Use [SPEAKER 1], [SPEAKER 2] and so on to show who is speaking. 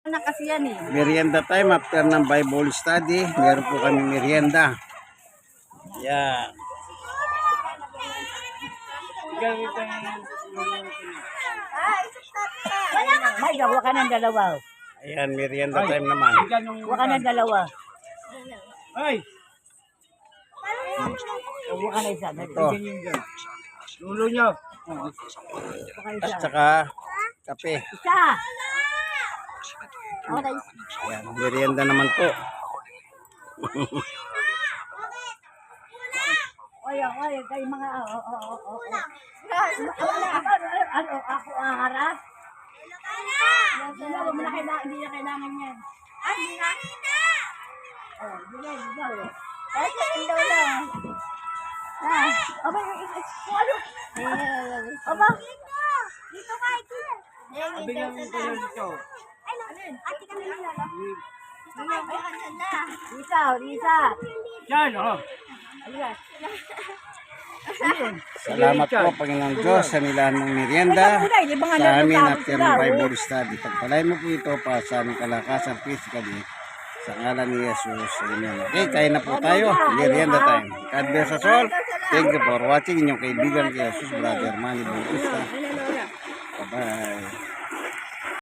[SPEAKER 1] Na kasi yan eh.
[SPEAKER 2] Merienda time after ng Bible study. Meron po kami merienda. Yan.
[SPEAKER 1] May gawa ka ng dalawa.
[SPEAKER 2] Ayan, merienda time naman.
[SPEAKER 1] Gawa ka ng dalawa.
[SPEAKER 3] Ay!
[SPEAKER 1] Gawa ka na isa.
[SPEAKER 2] Ito.
[SPEAKER 3] Lulo nyo.
[SPEAKER 2] At saka kape.
[SPEAKER 1] Isa! Okay.
[SPEAKER 2] Ayan, merienda naman po.
[SPEAKER 1] Oy, kayo mga ano ako aharap? Hindi na kailangan yan. Hindi na. Oh, bigaw. Ay, daw lang. Aba, ano? Aba. Dito ka, dito.
[SPEAKER 3] Sabi nga mo ko dito.
[SPEAKER 1] Ate kami nila. Risa.
[SPEAKER 3] Yan, oh.
[SPEAKER 2] Salamat po, Panginoong Diyos, sa nilaan ng merienda sa amin after ng Bible study. Pagpalain mo po ito para sa aming kalakasan physically. Sa ngalan ni Jesus. Amen. Okay, kain na po tayo. Merienda time. God bless us all. Thank you for watching. Inyong kaibigan kay Jesus, Brother Manny Bautista. Bye-bye.